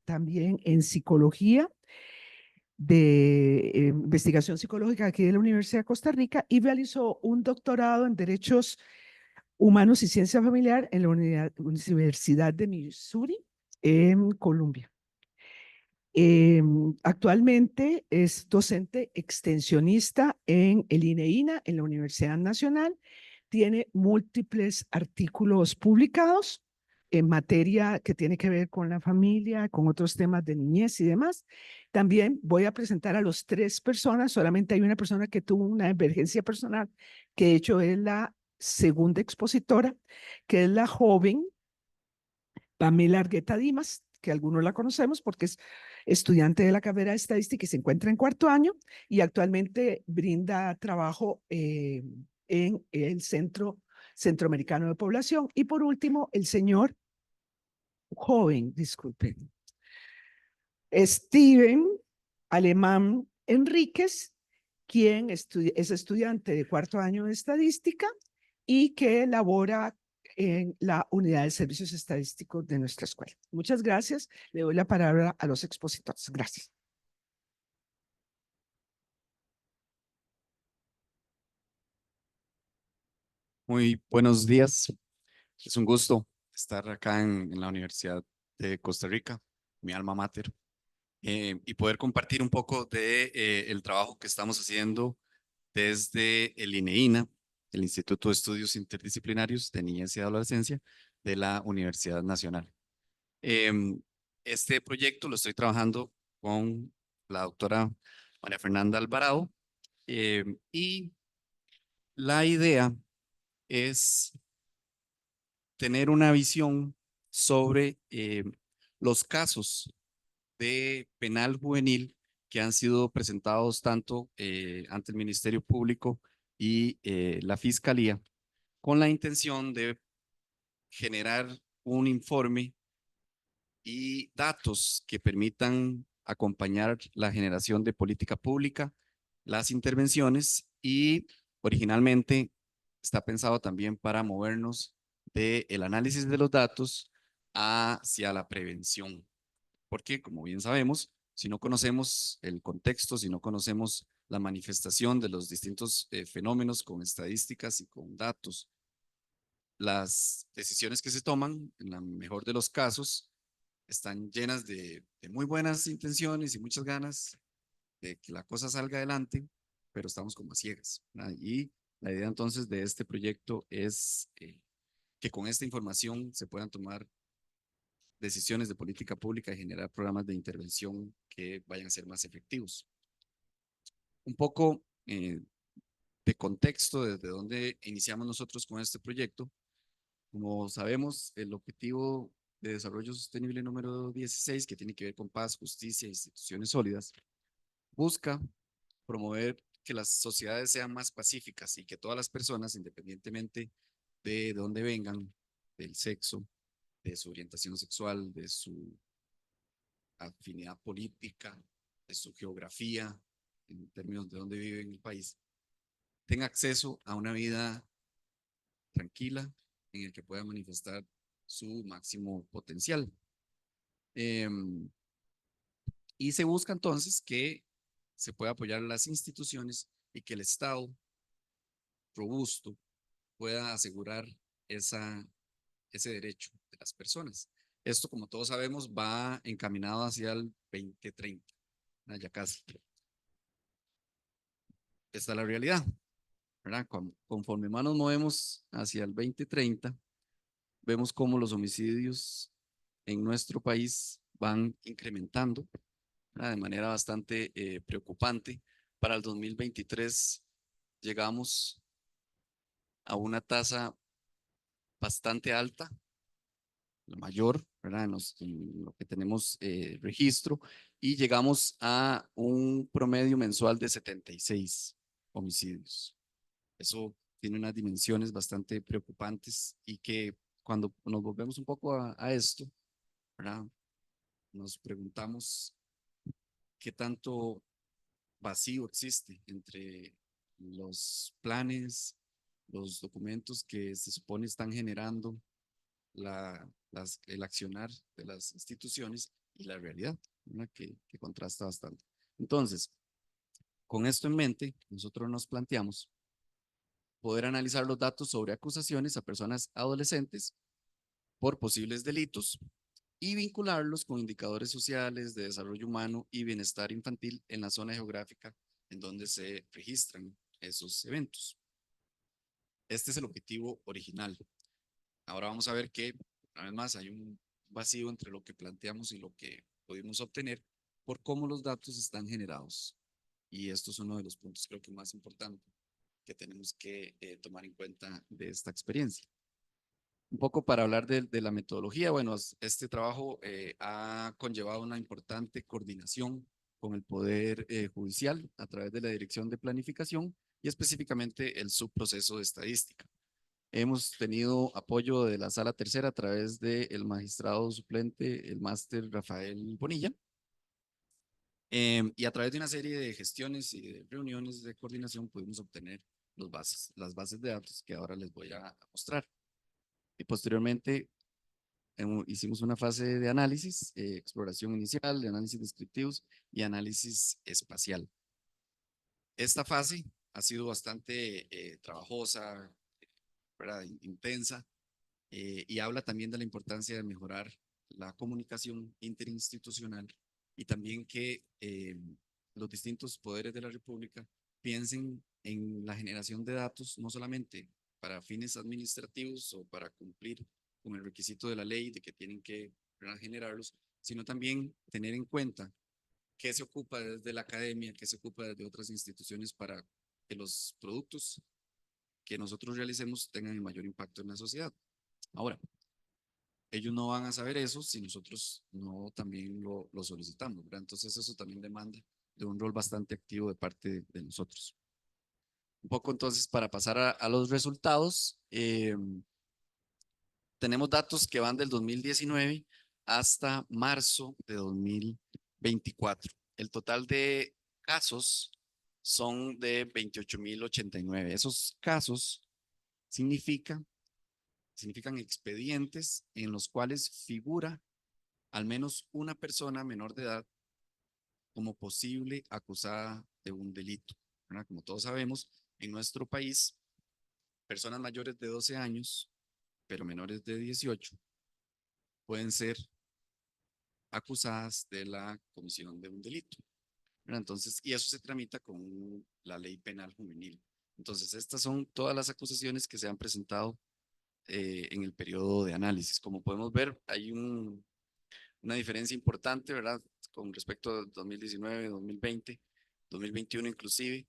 también en psicología, de investigación psicológica aquí de la Universidad de Costa Rica y realizó un doctorado en Derechos Humanos y Ciencia Familiar en la Universidad de Missouri en Columbia. Actualmente es docente extensionista en el INEINA, en la Universidad Nacional. Tiene múltiples artículos publicados en materia que tiene que ver con la familia, con otros temas de niñez y demás. También voy a presentar a los 3 personas. Solamente hay una persona que tuvo una emergencia personal, que de hecho es la segunda expositora, que es la joven Pamela Argueta Dimas, que algunos la conocemos porque es estudiante de la carrera de estadística y se encuentra en 4º año y actualmente brinda trabajo en el Centro Centroamericano de Población. Y por último, el señor joven, disculpen, Steven Alemán Enríquez, quien es estudiante de 4º año de estadística y que labora en la unidad de servicios estadísticos de nuestra escuela. Muchas gracias. Le doy la palabra a los expositores. Gracias. Muy buenos días. Es un gusto estar acá en la Universidad de Costa Rica, mi alma mater, y poder compartir un poco de el trabajo que estamos haciendo desde el INEINA, el Instituto de Estudios Interdisciplinarios de Niñez y Adolescencia de la Universidad Nacional. Este proyecto lo estoy trabajando con la doctora María Fernanda Alvarado, y la idea es tener una visión sobre los casos de penal juvenil que han sido presentados tanto ante el Ministerio Público y la Fiscalía, con la intención de generar un informe y datos que permitan acompañar la generación de política pública, las intervenciones, y originalmente está pensado también para movernos del análisis de los datos hacia la prevención. Porque, como bien sabemos, si no conocemos el contexto, si no conocemos la manifestación de los distintos fenómenos con estadísticas y con datos, las decisiones que se toman, en la mejor de los casos, están llenas de muy buenas intenciones y muchas ganas de que la cosa salga adelante, pero estamos como a ciegas, ¿verdad? Y la idea entonces de este proyecto es que con esta información se puedan tomar decisiones de política pública y generar programas de intervención que vayan a ser más efectivos. Un poco de contexto desde donde iniciamos nosotros con este proyecto. Como sabemos, el objetivo de desarrollo sostenible número 16, que tiene que ver con paz, justicia e instituciones sólidas, busca promover que las sociedades sean más pacíficas y que todas las personas, independientemente de dónde vengan, del sexo, de su orientación sexual, de su afinidad política, de su geografía, en términos de dónde vive en el país, tenga acceso a una vida tranquila en el que pueda manifestar su máximo potencial. Eh, y se busca entonces que se pueda apoyar a las instituciones y que el Estado robusto pueda asegurar ese derecho de las personas. Esto, como todos sabemos, va encaminado hacia el 2030, ya casi. Esta es la realidad, ¿verdad? Conforme más nos movemos hacia el 2030, vemos cómo los homicidios en nuestro país van incrementando, ¿verdad? De manera bastante preocupante. Para el 2023 llegamos a una tasa bastante alta, la mayor, ¿verdad? En lo que tenemos registro, y llegamos a un promedio mensual de 76 homicidios. Eso tiene unas dimensiones bastante preocupantes y que cuando nos volvemos un poco a esto, ¿verdad? Nos preguntamos qué tanto vacío existe entre los planes, los documentos que se supone están generando el accionar de las instituciones y la realidad, ¿verdad? Que contrasta bastante. Entonces, con esto en mente, nosotros nos planteamos poder analizar los datos sobre acusaciones a personas adolescentes por posibles delitos y vincularlos con indicadores sociales de desarrollo humano y bienestar infantil en la zona geográfica en donde se registran esos eventos. Este es el objetivo original. Ahora vamos a ver que, una vez más, hay un vacío entre lo que planteamos y lo que pudimos obtener por cómo los datos están generados. Y esto es uno de los puntos creo que más importantes que tenemos que tomar en cuenta de esta experiencia. Un poco para hablar de la metodología, bueno, este trabajo ha conllevado una importante coordinación con el Poder Judicial a través de la Dirección de Planificación y específicamente el subproceso de estadística. Hemos tenido apoyo de la Sala Tercera a través del magistrado suplente, el máster Rafael Bonilla, y a través de una serie de gestiones y de reuniones de coordinación pudimos obtener las bases de datos que ahora les voy a mostrar. Y posteriormente hicimos una fase de análisis, exploración inicial, de análisis descriptivos y análisis espacial. Esta fase ha sido bastante trabajosa, ¿verdad? Intensa, y habla también de la importancia de mejorar la comunicación interinstitucional y también que los distintos poderes de la República piensen en la generación de datos, no solamente para fines administrativos o para cumplir con el requisito de la ley de que tienen que generarlos, sino también tener en cuenta qué se ocupa desde la academia, qué se ocupa desde otras instituciones para que los productos que nosotros realicemos tengan el mayor impacto en la sociedad. Ahora, ellos no van a saber eso si nosotros no también lo solicitamos, ¿verdad? Entonces eso también demanda de un rol bastante activo de parte de nosotros. Un poco entonces para pasar a los resultados, tenemos datos que van del 2019 hasta marzo de 2024. El total de casos son de 28.089. Esos casos significan expedientes en los cuales figura al menos una persona menor de edad como posible acusada de un delito, ¿verdad? Como todos sabemos, en nuestro país, personas mayores de 12 años, pero menores de 18, pueden ser acusadas de la comisión de un delito, ¿verdad? Entonces, y eso se tramita con la ley penal juvenil. Entonces, estas son todas las acusaciones que se han presentado en el periodo de análisis. Como podemos ver, hay una diferencia importante, ¿verdad? Con respecto a 2019, 2020, 2021 inclusive,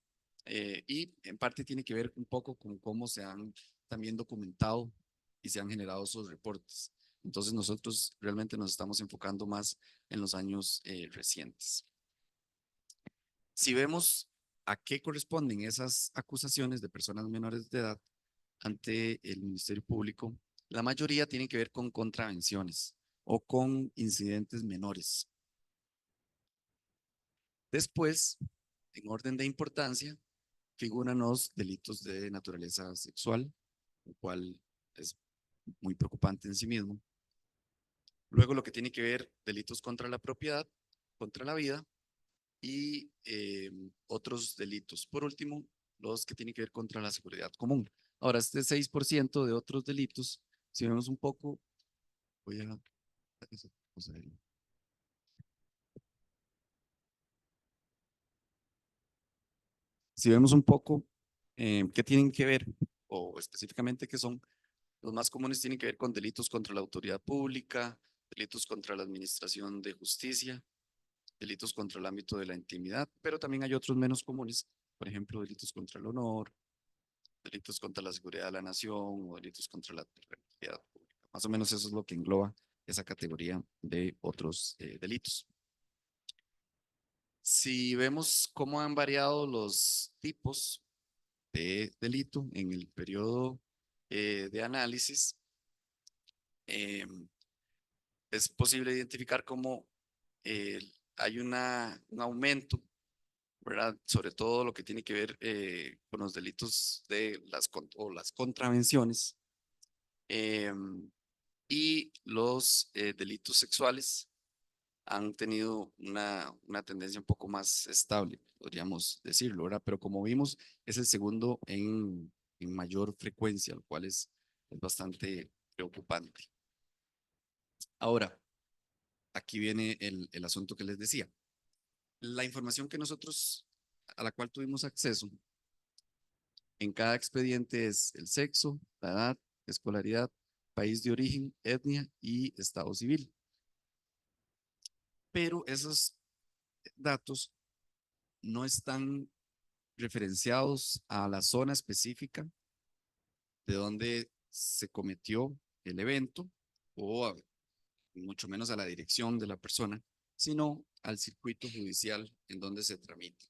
y en parte tiene que ver un poco con cómo se han también documentado y se han generado esos reportes. Entonces nosotros realmente nos estamos enfocando más en los años recientes. Si vemos a qué corresponden esas acusaciones de personas menores de edad ante el Ministerio Público, la mayoría tienen que ver con contravenciones o con incidentes menores. Después, en orden de importancia, figuran los delitos de naturaleza sexual, lo cual es muy preocupante en sí mismo. Luego, lo que tiene que ver delitos contra la propiedad, contra la vida y otros delitos. Por último, los que tienen que ver contra la seguridad común. Ahora, este 6% de otros delitos, si vemos un poco, voy a... Si vemos un poco qué tienen que ver, o específicamente qué son, los más comunes tienen que ver con delitos contra la autoridad pública, delitos contra la administración de justicia, delitos contra el ámbito de la intimidad, pero también hay otros menos comunes, por ejemplo, delitos contra el honor, delitos contra la seguridad de la nación o delitos contra la tranquilidad pública. Más o menos eso es lo que engloba esa categoría de otros delitos. Si vemos cómo han variado los tipos de delito en el periodo de análisis, es posible identificar cómo hay un aumento, ¿verdad? Sobre todo lo que tiene que ver con los delitos de las contravenciones y los delitos sexuales han tenido una tendencia un poco más estable, podríamos decirlo, ¿verdad? Pero como vimos, es el segundo en mayor frecuencia, lo cual es bastante preocupante. Ahora, aquí viene el asunto que les decía. La información que nosotros, a la cual tuvimos acceso en cada expediente es el sexo, la edad, escolaridad, país de origen, etnia y estado civil. Pero esos datos no están referenciados a la zona específica de donde se cometió el evento o mucho menos a la dirección de la persona, sino al circuito judicial en donde se tramita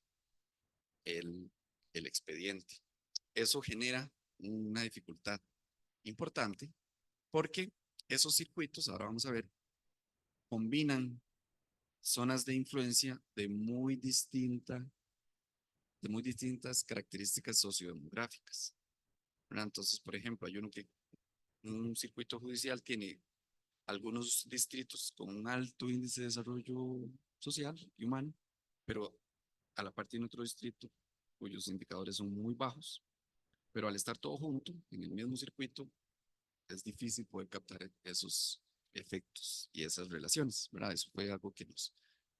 el, el expediente. Eso genera una dificultad importante porque esos circuitos, ahora vamos a ver, combinan zonas de influencia de muy distintas características sociodemográficas, ¿verdad? Entonces, por ejemplo, hay un circuito judicial tiene algunos distritos con un alto índice de desarrollo social y humano, pero a la par tiene otro distrito cuyos indicadores son muy bajos, pero al estar todo junto en el mismo circuito, es difícil poder captar esos efectos y esas relaciones, ¿verdad? Eso fue algo que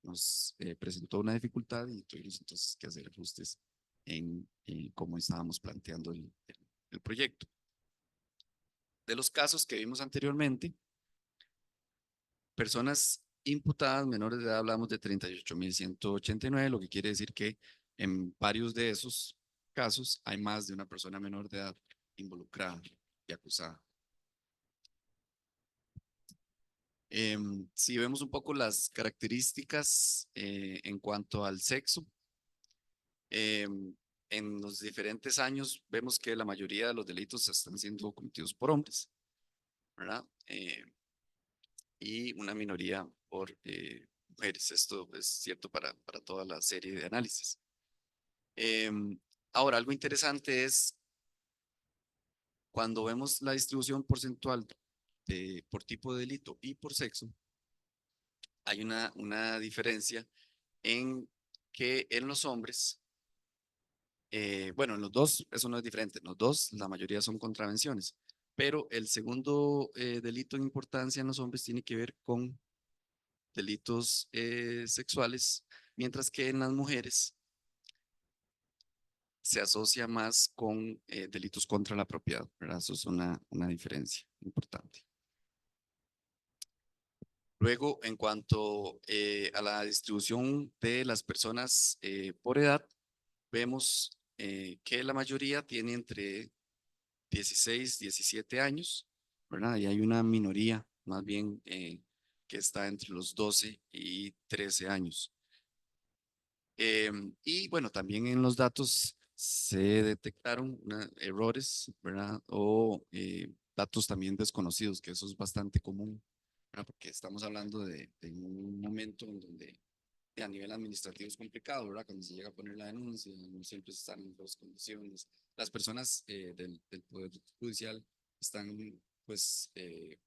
nos presentó una dificultad y tuvimos entonces que hacer ajustes en cómo estábamos planteando el proyecto. De los casos que vimos anteriormente, personas imputadas menores de edad, hablamos de 38.189, lo que quiere decir que en varios de esos casos hay más de una persona menor de edad involucrada y acusada. Si vemos un poco las características en cuanto al sexo, en los diferentes años vemos que la mayoría de los delitos están siendo cometidos por hombres, ¿verdad? Y una minoría por mujeres. Esto es cierto para toda la serie de análisis. Ahora, algo interesante es cuando vemos la distribución porcentual por tipo de delito y por sexo, hay una diferencia en que en los hombres, bueno, en los dos eso no es diferente, en los dos la mayoría son contravenciones, pero el segundo delito en importancia en los hombres tiene que ver con delitos sexuales, mientras que en las mujeres se asocia más con delitos contra la propiedad, ¿verdad? Eso es una diferencia importante. Luego, en cuanto a la distribución de las personas por edad, vemos que la mayoría tiene entre 16, 17 años, ¿verdad? Y hay una minoría, más bien, que está entre los 12 y 13 años. Y bueno, también en los datos se detectaron errores, ¿verdad? O datos también desconocidos, que eso es bastante común, ¿verdad? Porque estamos hablando de un momento en donde a nivel administrativo es complicado, ¿verdad? Cuando se llega a poner la denuncia, no siempre están en las condiciones. Las personas del Poder Judicial están, pues,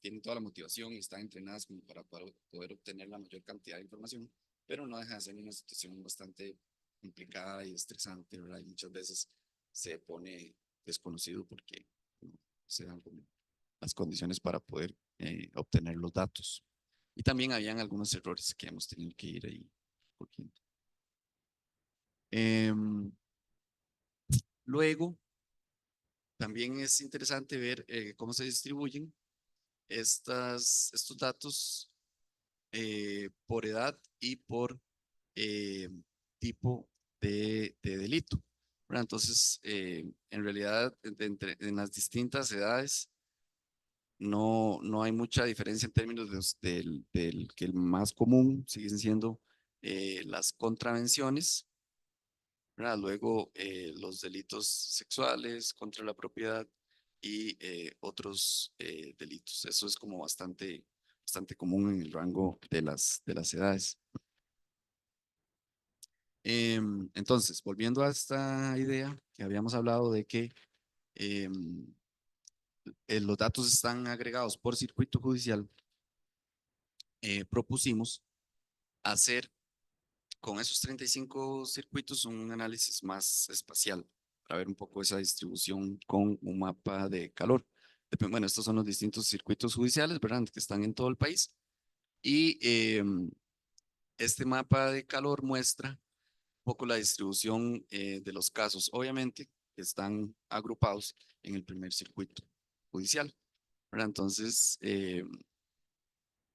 tienen toda la motivación y están entrenadas como para poder obtener la mayor cantidad de información, pero no deja de ser una situación bastante complicada y estresante, ¿verdad? Y muchas veces se pone desconocido porque no se dan como las condiciones para poder obtener los datos. Y también habían algunos errores que hemos tenido que ir ahí corrigiendo. Luego, también es interesante ver cómo se distribuyen estos datos por edad y por eh, tipo de delito, ¿verdad? Entonces, en realidad, en las distintas edades, no hay mucha diferencia en términos del que el más común siguen siendo las contravenciones, ¿verdad? Luego, los delitos sexuales contra la propiedad y otros delitos. Eso es como bastante común en el rango de las edades. Entonces, volviendo a esta idea que habíamos hablado de que los datos están agregados por circuito judicial, propusimos hacer con esos 35 circuitos un análisis más espacial para ver un poco esa distribución con un mapa de calor. Bueno, estos son los distintos circuitos judiciales, ¿verdad? Que están en todo el país. Y este mapa de calor muestra un poco la distribución de los casos, obviamente, que están agrupados en el primer circuito judicial, ¿verdad? Entonces,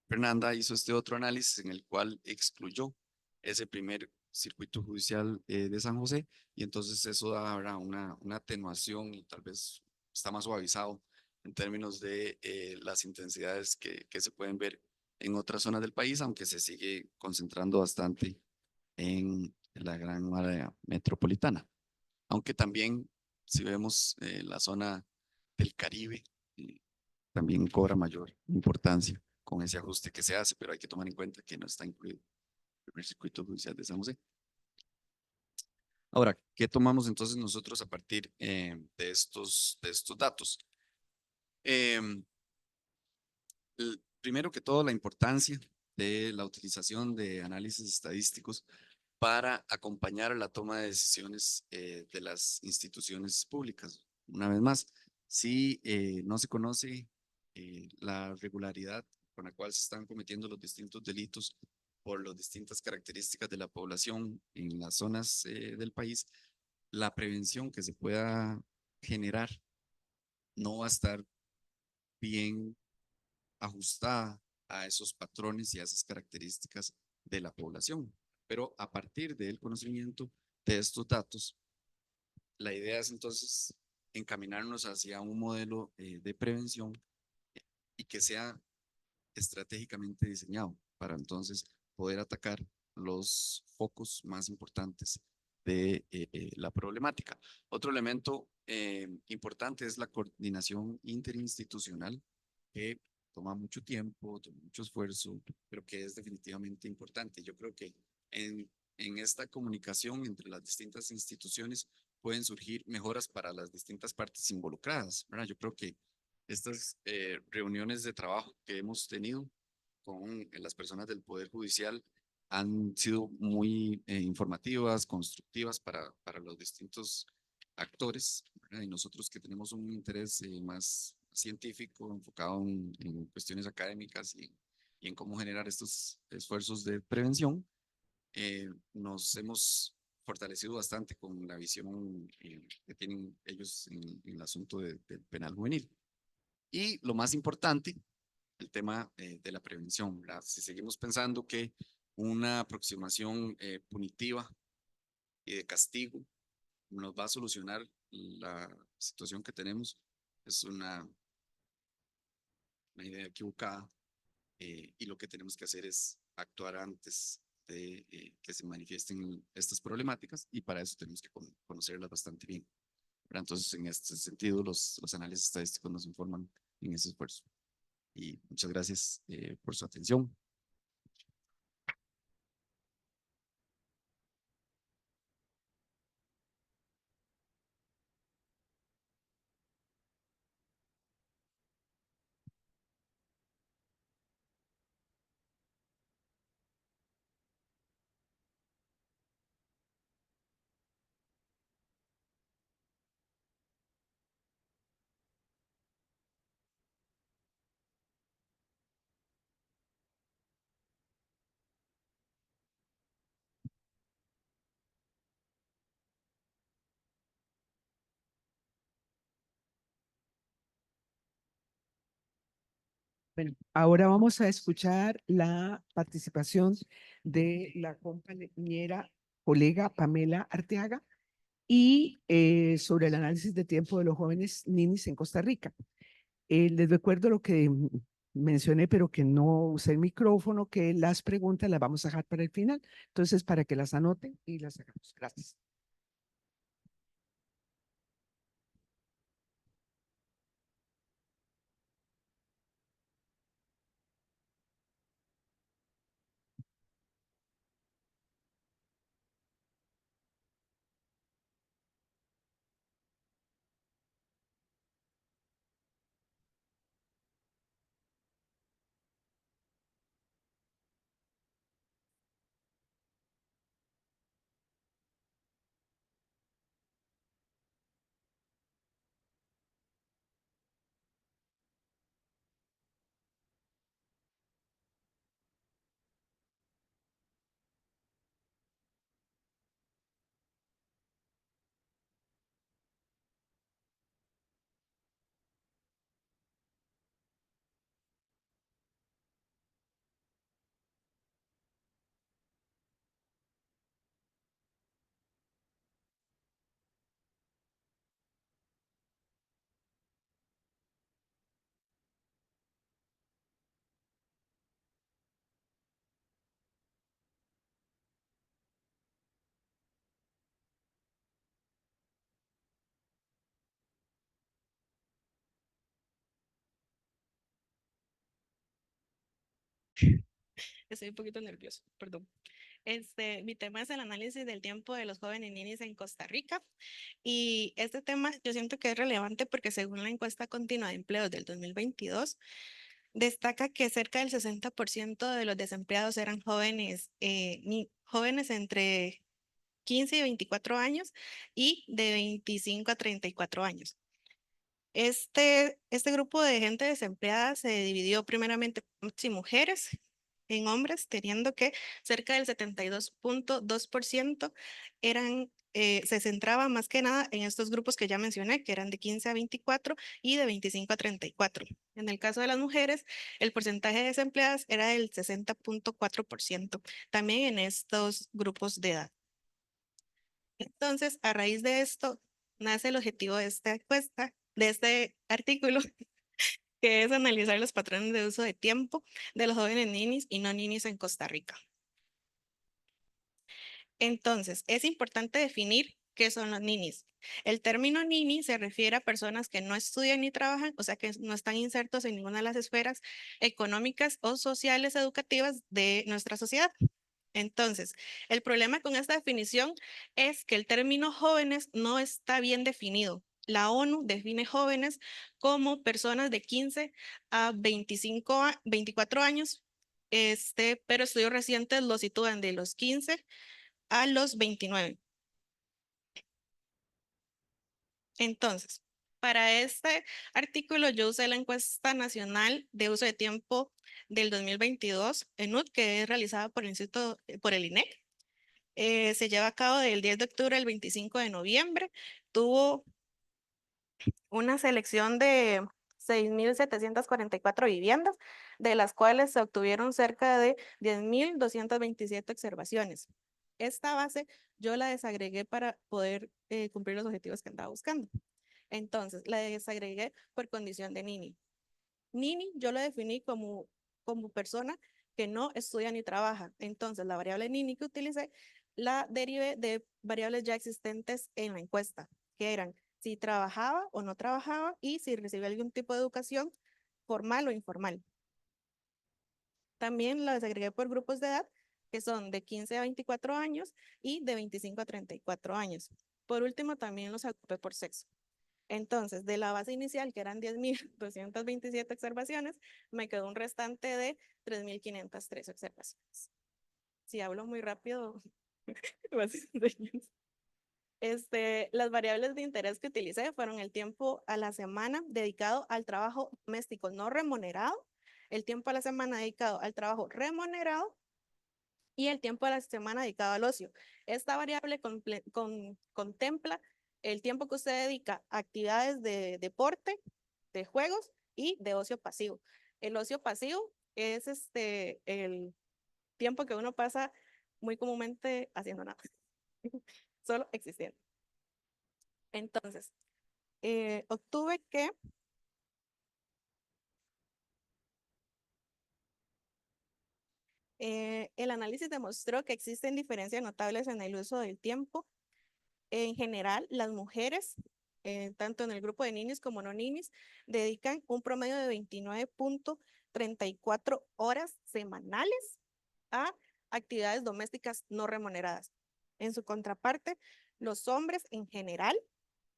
Fernanda hizo este otro análisis en el cual excluyó ese primer circuito judicial de San José y entonces eso da ahora una atenuación y tal vez está más suavizado en términos de las intensidades que se pueden ver en otras zonas del país, aunque se sigue concentrando bastante en la gran área metropolitana. Aunque también, si vemos la zona del Caribe, eh, también cobra mayor importancia con ese ajuste que se hace, pero hay que tomar en cuenta que no está incluido el primer circuito judicial de San José. Ahora, ¿qué tomamos entonces nosotros a partir de estos datos? Em, Primero que todo, la importancia de la utilización de análisis estadísticos para acompañar la toma de decisiones de las instituciones públicas. Una vez más, si no se conoce la regularidad con la cual se están cometiendo los distintos delitos por las distintas características de la población en las zonas del país, la prevención que se pueda generar no va a estar bien ajustada a esos patrones y a esas características de la población. Pero a partir del conocimiento de estos datos, la idea es entonces encaminarnos hacia un modelo de prevención y que sea estratégicamente diseñado para entonces poder atacar los focos más importantes de la problemática. Otro elemento importante es la coordinación interinstitucional que toma mucho tiempo, toma mucho esfuerzo, pero que es definitivamente importante. Yo creo que en esta comunicación entre las distintas instituciones pueden surgir mejoras para las distintas partes involucradas, ¿verdad? Yo creo que estas reuniones de trabajo que hemos tenido con las personas del Poder Judicial han sido muy informativas, constructivas para los distintos actores, ¿verdad? Y nosotros que tenemos un interés más científico, enfocado en cuestiones académicas y en cómo generar estos esfuerzos de prevención, nos hemos fortalecido bastante con la visión que tienen ellos en el asunto del penal juvenil. Y lo más importante, el tema de la prevención, ¿verdad? Si seguimos pensando que una aproximación punitiva y de castigo nos va a solucionar la situación que tenemos, es una idea equivocada y lo que tenemos que hacer es actuar antes de que se manifiesten estas problemáticas y para eso tenemos que conocerlas bastante bien, ¿verdad? Entonces, en este sentido, los análisis estadísticos nos informan en ese esfuerzo. Y muchas gracias por su atención. Bueno, ahora vamos a escuchar la participación de la compañera colega Pamela Arteaga y sobre el análisis de tiempo de los jóvenes ninis en Costa Rica. Les recuerdo lo que mencioné, pero que no usé el micrófono, que las preguntas las vamos a dejar para el final. Entonces, para que las anoten y las hagamos. Gracias. Estoy un poquito nervioso, perdón. Mi tema es el análisis del tiempo de los jóvenes ninis en Costa Rica. Y este tema yo siento que es relevante porque según la encuesta continua de empleos del 2022, destaca que cerca del 60% de los desempleados eran jóvenes, jóvenes entre 15 y 24 años y de 25 a 34 años. Este grupo de gente desempleada se dividió primeramente en mujeres, en hombres, teniendo que cerca del 72.2% se centraba más que nada en estos grupos que ya mencioné, que eran de 15 a 24 y de 25 a 34. En el caso de las mujeres, el porcentaje de desempleadas era del 60.4%, también en estos grupos de edad. Entonces, a raíz de esto, nace el objetivo de esta encuesta, de este artículo, que es analizar los patrones de uso de tiempo de los jóvenes ninis y no ninis en Costa Rica. Entonces, es importante definir qué son los ninis. El término nini se refiere a personas que no estudian ni trabajan, o sea, que no están insertos en ninguna de las esferas económicas o sociales educativas de nuestra sociedad. Entonces, el problema con esta definición es que el término jóvenes no está bien definido. La ONU define jóvenes como personas de 15 a 24 años, pero estudios recientes lo sitúan de los 15 a los 29. Entonces, para este artículo yo usé la encuesta nacional de uso de tiempo del 2022, ENUD, que es realizada por el Instituto, por el INEC. Se lleva a cabo del 10 de octubre al 25 de noviembre. Tuvo una selección de 6.744 viviendas, de las cuales se obtuvieron cerca de 10.227 observaciones. Esta base yo la desagregué para poder cumplir los objetivos que andaba buscando. Entonces, la desagregué por condición de Nini. Nini yo lo definí como persona que no estudia ni trabaja. Entonces, la variable Nini que utilicé la derivé de variables ya existentes en la encuesta, que eran si trabajaba o no trabajaba y si recibía algún tipo de educación formal o informal. También la desagregué por grupos de edad, que son de 15 a 24 años y de 25 a 34 años. Por último, también los agrupé por sexo. Entonces, de la base inicial, que eran 10.227 observaciones, me quedó un restante de 3.503 observaciones. Si hablo muy rápido, las variables de interés que utilicé fueron el tiempo a la semana dedicado al trabajo doméstico no remunerado, el tiempo a la semana dedicado al trabajo remunerado y el tiempo a la semana dedicado al ocio. Esta variable contempla el tiempo que usted dedica a actividades de deporte, de juegos y de ocio pasivo. El ocio pasivo es el tiempo que uno pasa muy comúnmente haciendo nada, solo existiendo. Entonces, obtuve que el análisis demostró que existen diferencias notables en el uso del tiempo. En general, las mujeres, tanto en el grupo de ninis como no ninis, dedican un promedio de 29.34 horas semanales a actividades domésticas no remuneradas. En su contraparte, los hombres en general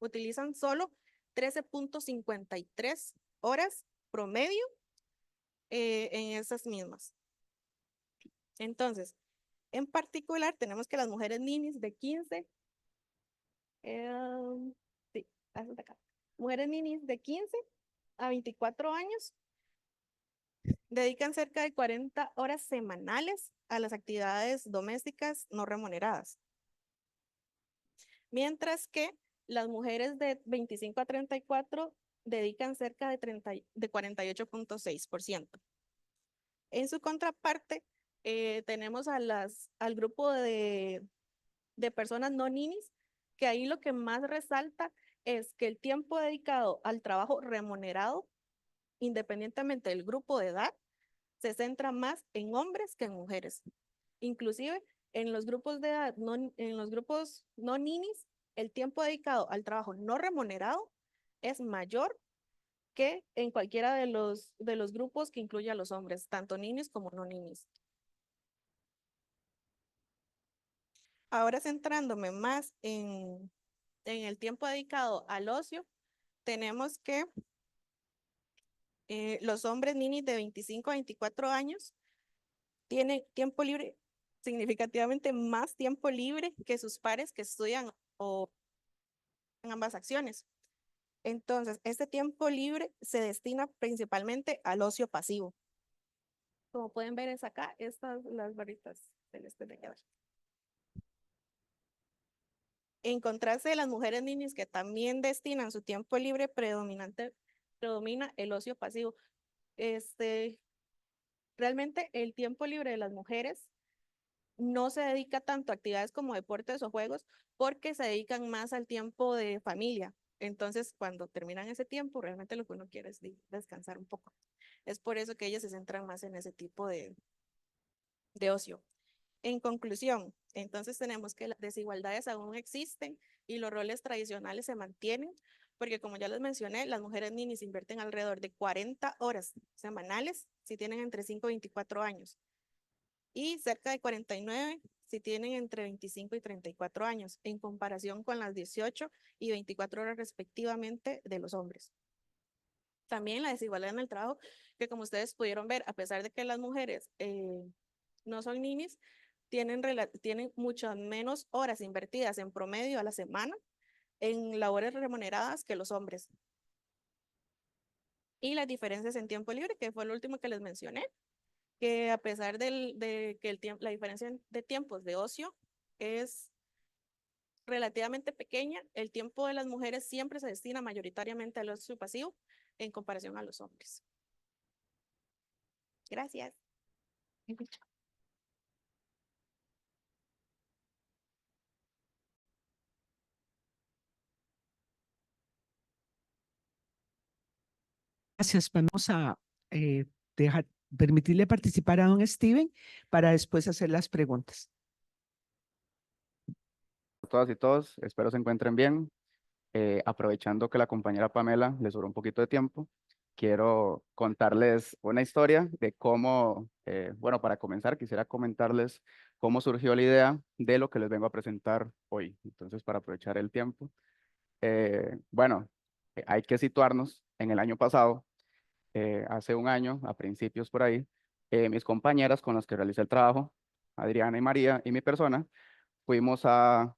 utilizan solo 13.53 horas promedio en esas mismas. Entonces, en particular, tenemos que las mujeres ninis de 15, sí, hasta acá. Mujeres ninis de 15 a 24 años dedican cerca de 40 horas semanales a las actividades domésticas no remuneradas. Mientras que las mujeres de 25 a 34 dedican cerca de 48.6%. En su contraparte, tenemos al grupo de personas no ninis, que ahí lo que más resalta es que el tiempo dedicado al trabajo remunerado, independientemente del grupo de edad, se centra más en hombres que en mujeres. Inclusive en los grupos de edad, en los grupos no ninis, el tiempo dedicado al trabajo no remunerado es mayor que en cualquiera de los grupos que incluya a los hombres, tanto ninis como no ninis. Ahora centrándome más en el tiempo dedicado al ocio, tenemos que los hombres ninis de 25 a 24 años tienen tiempo libre, significativamente más tiempo libre que sus pares que estudian o en ambas acciones. Entonces, este tiempo libre se destina principalmente al ocio pasivo. Como pueden ver es acá, estas las barritas celestes de aquí abajo. En contraste de las mujeres ninis que también destinan su tiempo libre predomina el ocio pasivo. Realmente el tiempo libre de las mujeres no se dedica tanto a actividades como deportes o juegos porque se dedican más al tiempo de familia. Entonces, cuando terminan ese tiempo, realmente lo que uno quiere es descansar un poco. Es por eso que ellas se centran más en ese tipo de ocio. En conclusión, entonces tenemos que las desigualdades aún existen y los roles tradicionales se mantienen, porque como ya les mencioné, las mujeres ninis invierten alrededor de 40 horas semanales si tienen entre 5 y 24 años y cerca de 49 si tienen entre 25 y 34 años, en comparación con las 18 y 24 horas respectivamente de los hombres. También la desigualdad en el trabajo, que como ustedes pudieron ver, a pesar de que las mujeres no son ninis, tienen muchas menos horas invertidas en promedio a la semana en labores remuneradas que los hombres. Y las diferencias en tiempo libre, que fue lo último que les mencioné, que a pesar de que la diferencia de tiempos de ocio es relativamente pequeña, el tiempo de las mujeres siempre se destina mayoritariamente al ocio pasivo en comparación a los hombres. Gracias. Gracias. Vamos a permitirle participar a don Steven para después hacer las preguntas. Todas y todos, espero se encuentren bien. Aprovechando que la compañera Pamela le sobró un poquito de tiempo, quiero contarles una historia de cómo, bueno, para comenzar, quisiera comentarles cómo surgió la idea de lo que les vengo a presentar hoy. Entonces, para aprovechar el tiempo, bueno, hay que situarnos en el año pasado, hace un año, a principios por ahí, mis compañeras con las que realicé el trabajo, Adriana y María, y mi persona, fuimos a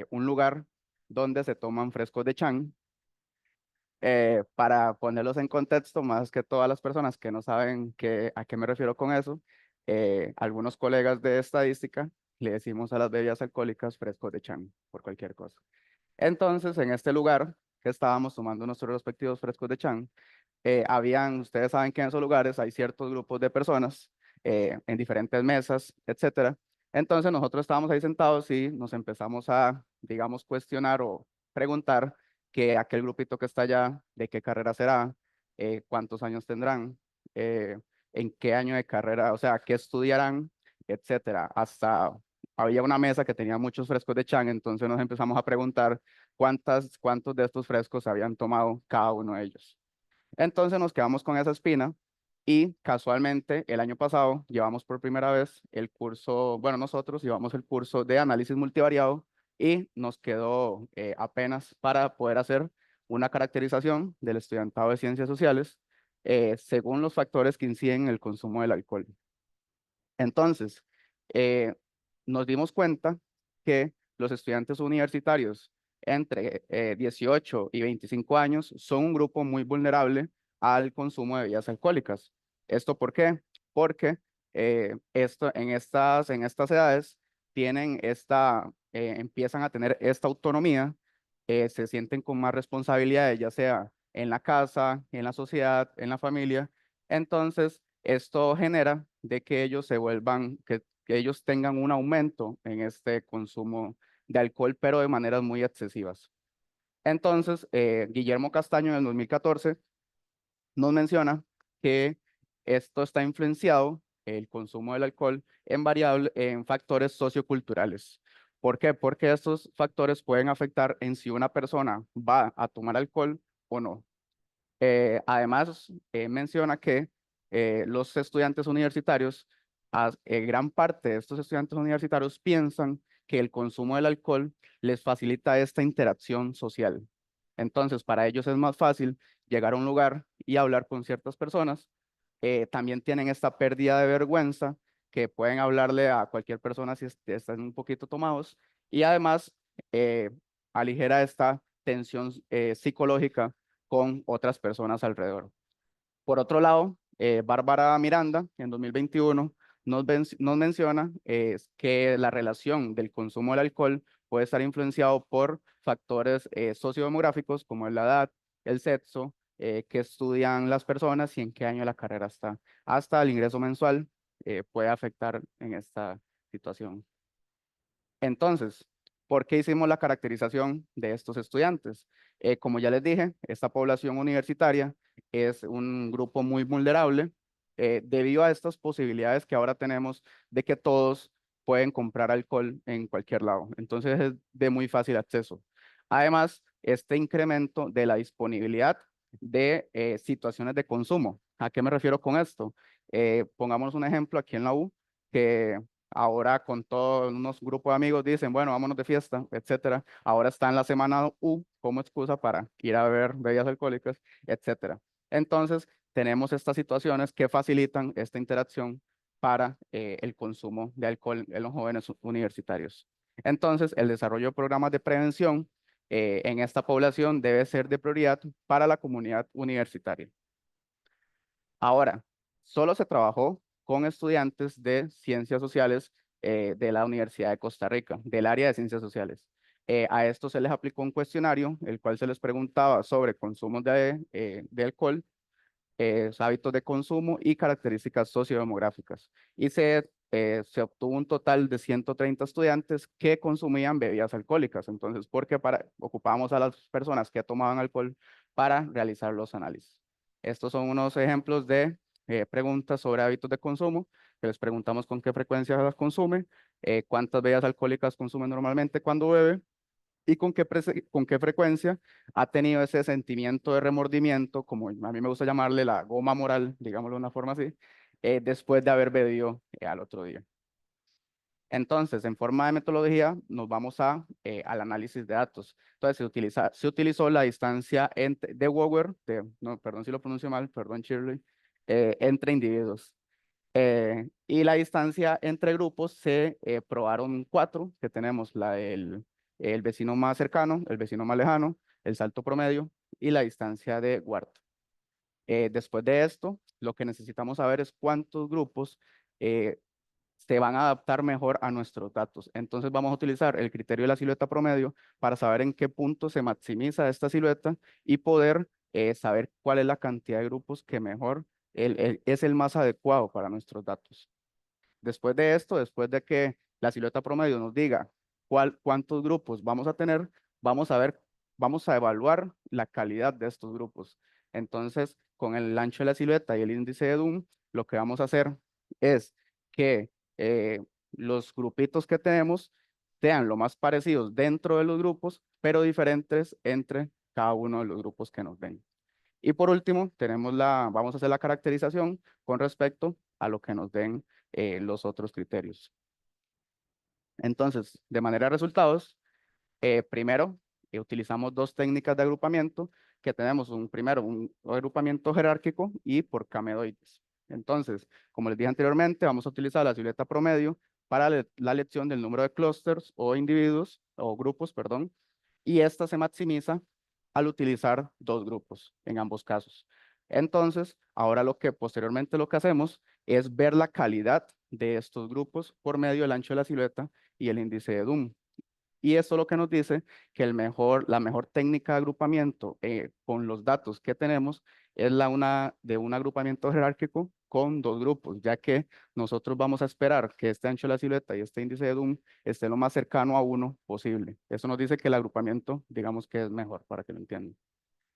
un lugar donde se toman frescos de Chang. Para ponerlos en contexto, más que todas las personas que no saben a qué me refiero con eso, algunos colegas de estadística le decimos a las bebidas alcohólicas frescos de Chang, por cualquier cosa. Entonces, en este lugar que estábamos tomando nuestros respectivos frescos de Chang, ustedes saben que en esos lugares hay ciertos grupos de personas en diferentes mesas, etcétera. Entonces nosotros estábamos ahí sentados y nos empezamos a, digamos, cuestionar o preguntar que aquel grupito que está allá, de qué carrera será, cuántos años tendrán, en qué año de carrera, o sea, qué estudiarán, etcétera. Hasta había una mesa que tenía muchos frescos de Chang, entonces nos empezamos a preguntar cuántos de estos frescos habían tomado cada uno de ellos. Entonces nos quedamos con esa espina y casualmente el año pasado llevamos por primera vez el curso, bueno, nosotros llevamos el curso de análisis multivariado y nos quedó apenas para poder hacer una caracterización del estudiantado de ciencias sociales según los factores que inciden en el consumo del alcohol. Entonces, eh, nos dimos cuenta que los estudiantes universitarios entre 18 y 25 años son un grupo muy vulnerable al consumo de bebidas alcohólicas. ¿Esto por qué? Porque en estas edades empiezan a tener esta autonomía, se sienten con más responsabilidades, ya sea en la casa, en la sociedad, en la familia. Entonces, esto genera de que ellos que ellos tengan un aumento en este consumo de alcohol, pero de maneras muy excesivas. Entonces, Guillermo Castaño en el 2014 nos menciona que esto está influenciado, el consumo del alcohol, en factores socioculturales. ¿Por qué? Porque estos factores pueden afectar en si una persona va a tomar alcohol o no. Además, menciona que los estudiantes universitarios, gran parte de estos estudiantes universitarios piensan que el consumo del alcohol les facilita esta interacción social. Entonces, para ellos es más fácil llegar a un lugar y hablar con ciertas personas. También tienen esta pérdida de vergüenza, que pueden hablarle a cualquier persona si están un poquito tomados. Y además, eh, aligera esta tensión psicológica con otras personas alrededor. Por otro lado, Bárbara Miranda, en 2021, nos menciona que la relación del consumo del alcohol puede estar influenciado por factores sociodemográficos como es la edad, el sexo, que estudian las personas y en qué año de la carrera está. Hasta el ingreso mensual puede afectar en esta situación. Entonces, ¿por qué hicimos la caracterización de estos estudiantes? Como ya les dije, esta población universitaria es un grupo muy vulnerable debido a estas posibilidades que ahora tenemos de que todos pueden comprar alcohol en cualquier lado. Entonces es de muy fácil acceso. Además, este incremento de la disponibilidad de situaciones de consumo. ¿A qué me refiero con esto? Pongamos un ejemplo aquí en la U, que ahora con todos unos grupos de amigos dicen, bueno, vámonos de fiesta, etcétera. Ahora está en la semana U como excusa para ir a beber bebidas alcohólicas, etcétera. Entonces, tenemos estas situaciones que facilitan esta interacción para el consumo de alcohol en los jóvenes universitarios. Entonces, el desarrollo de programas de prevención en esta población debe ser de prioridad para la comunidad universitaria. Ahora, solo se trabajó con estudiantes de ciencias sociales de la Universidad de Costa Rica, del área de ciencias sociales. A esto se les aplicó un cuestionario, el cual se les preguntaba sobre consumos de alcohol, hábitos de consumo y características sociodemográficas. Y se obtuvo un total de 130 estudiantes que consumían bebidas alcohólicas. Entonces, porque ocupábamos a las personas que tomaban alcohol para realizar los análisis. Estos son unos ejemplos de preguntas sobre hábitos de consumo, que les preguntamos con qué frecuencia las consume, cuántas bebidas alcohólicas consume normalmente cuando bebe, y con qué frecuencia ha tenido ese sentimiento de remordimiento, como a mí me gusta llamarle la goma moral, digámoslo de una forma así, después de haber bebido al otro día. Entonces, en forma de metodología, nos vamos al análisis de datos. Entonces, se utilizó la distancia de Wagner, no, perdón si lo pronuncio mal, perdón Shirley, entre individuos. Y la distancia entre grupos se probaron 4, que tenemos el vecino más cercano, el vecino más lejano, el salto promedio y la distancia de Ward. Después de esto, lo que necesitamos saber es cuántos grupos se van a adaptar mejor a nuestros datos. Entonces vamos a utilizar el criterio de la silueta promedio para saber en qué punto se maximiza esta silueta y poder saber cuál es la cantidad de grupos que mejor es el más adecuado para nuestros datos. Después de esto, después de que la silueta promedio nos diga cuántos grupos vamos a tener, vamos a evaluar la calidad de estos grupos. Entonces, con el ancho de la silueta y el índice de Doom, lo que vamos a hacer es que los grupitos que tenemos sean lo más parecidos dentro de los grupos, pero diferentes entre cada uno de los grupos que nos den. Y por último, vamos a hacer la caracterización con respecto a lo que nos den los otros criterios. Entonces, de manera de resultados, primero, utilizamos 2 técnicas de agrupamiento, que tenemos primero un agrupamiento jerárquico y por camedoides. Entonces, como les dije anteriormente, vamos a utilizar la silueta promedio para la elección del número de clústeres o individuos, o grupos, perdón, y esta se maximiza al utilizar 2 grupos en ambos casos. Entonces, ahora posteriormente lo que hacemos es ver la calidad de estos grupos por medio del ancho de la silueta y el índice de Doom. Y esto lo que nos dice que la mejor técnica de agrupamiento con los datos que tenemos es de un agrupamiento jerárquico con 2 grupos, ya que nosotros vamos a esperar que este ancho de la silueta y este índice de Doom esté lo más cercano a 1 posible. Eso nos dice que el agrupamiento, digamos que es mejor, para que lo entiendan.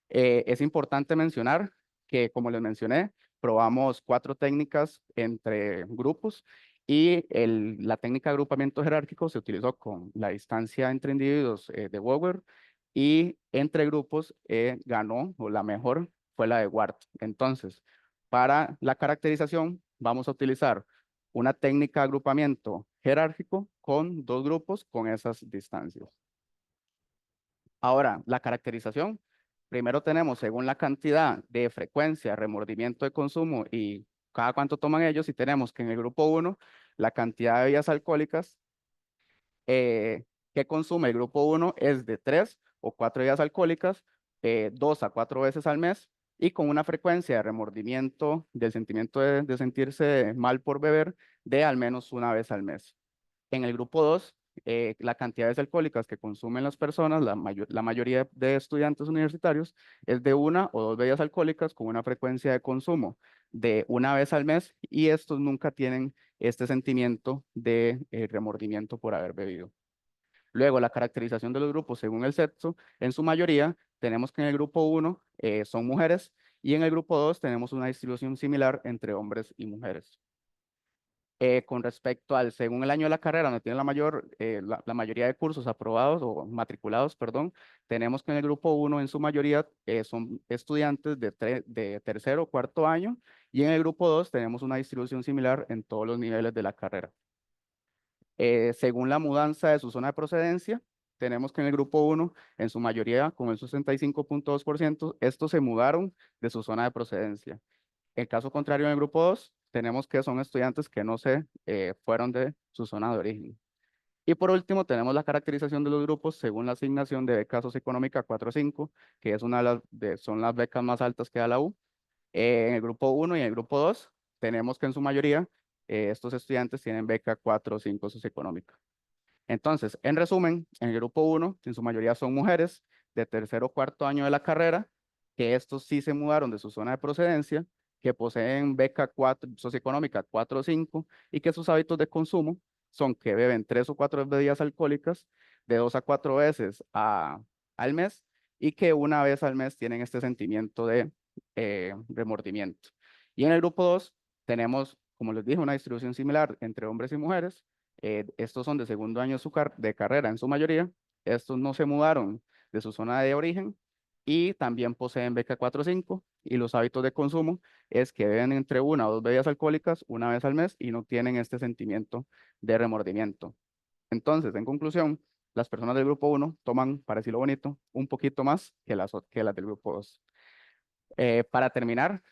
Es importante mencionar que, como les mencioné, probamos 4 técnicas entre grupos y la técnica de agrupamiento jerárquico se utilizó con la distancia entre individuos de Wagner, y entre grupos ganó, o la mejor fue la de Ward. Entonces, para la caracterización vamos a utilizar una técnica de agrupamiento jerárquico con 2 grupos con esas distancias. Ahora, la caracterización, primero tenemos según la cantidad de frecuencia, remordimiento de consumo y cada cuánto toman ellos, y tenemos que en el grupo 1, la cantidad de bebidas alcohólicas que consume el grupo 1 es de 3 o 4 bebidas alcohólicas, 2 a 4 veces al mes, y con una frecuencia de remordimiento del sentimiento de sentirse mal por beber de al menos una vez al mes. En el grupo 2, la cantidad de alcohólicas que consumen las personas, la mayoría de estudiantes universitarios, es de 1 o 2 bebidas alcohólicas con una frecuencia de consumo de una vez al mes, y estos nunca tienen este sentimiento de remordimiento por haber bebido. Luego, la caracterización de los grupos según el sexo, en su mayoría, tenemos que en el grupo 1 son mujeres, y en el grupo 2 tenemos una distribución similar entre hombres y mujeres. Con respecto al según el año de la carrera, donde tiene la mayoría de cursos aprobados o matriculados, perdón, tenemos que en el grupo 1 en su mayoría son estudiantes de tercero o cuarto año, y en el grupo 2 tenemos una distribución similar en todos los niveles de la carrera. Según la mudanza de su zona de procedencia, tenemos que en el grupo 1, en su mayoría, con el 65.2%, estos se mudaron de su zona de procedencia. En caso contrario, en el grupo 2, tenemos que son estudiantes que no se fueron de su zona de origen. Y por último, tenemos la caracterización de los grupos según la asignación de beca socioeconómica 4.5, que es son las becas más altas que da la U. En el grupo 1 y en el grupo 2, tenemos que en su mayoría estos estudiantes tienen beca 4.5 socioeconómica. Entonces, en resumen, en el grupo 1, en su mayoría son mujeres de tercero o cuarto año de la carrera, que estos sí se mudaron de su zona de procedencia, que poseen beca 4, socioeconómica 4 o 5, y que sus hábitos de consumo son que beben 3 o 4 bebidas alcohólicas de 2 a 4 veces al mes, y que una vez al mes tienen este sentimiento de remordimiento. Y en el grupo 2 tenemos, como les dije, una distribución similar entre hombres y mujeres. Estos son de segundo año de carrera en su mayoría. Estos no se mudaron de su zona de origen y también poseen beca 4.5, y los hábitos de consumo es que beben entre 1 o 2 bebidas alcohólicas una vez al mes y no tienen este sentimiento de remordimiento. Entonces, en conclusión, las personas del grupo 1 toman, para decirlo bonito, un poquito más que las del grupo 2. Para terminar,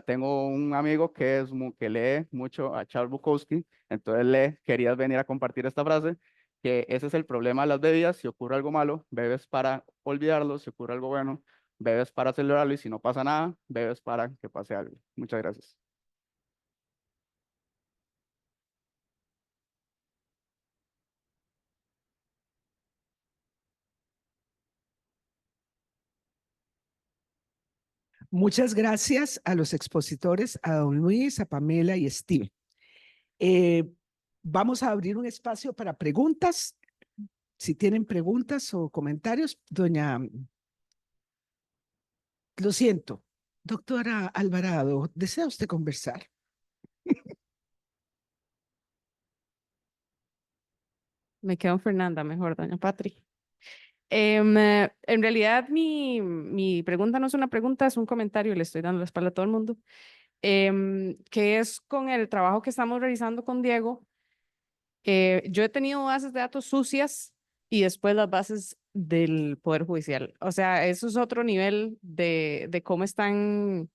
tengo un amigo que lee mucho a Charles Bukowski, entonces le quería venir a compartir esta frase, que ese es el problema de las bebidas: si ocurre algo malo, bebes para olvidarlo; si ocurre algo bueno, bebes para celebrarlo; y si no pasa nada, bebes para que pase algo. Muchas gracias. Muchas gracias a los expositores, a don Luis, a Pamela y Steve. Vamos a abrir un espacio para preguntas. Si tienen preguntas o comentarios, lo siento, doctora Alvarado, ¿desea usted conversar? Me quedo en Fernanda mejor, doña Patri. En realidad mi pregunta no es una pregunta, es un comentario, le estoy dando la espalda a todo el mundo, que es con el trabajo que estamos realizando con Diego. Yo he tenido bases de datos sucias y después las bases del Poder Judicial. O sea, eso es otro nivel de cómo están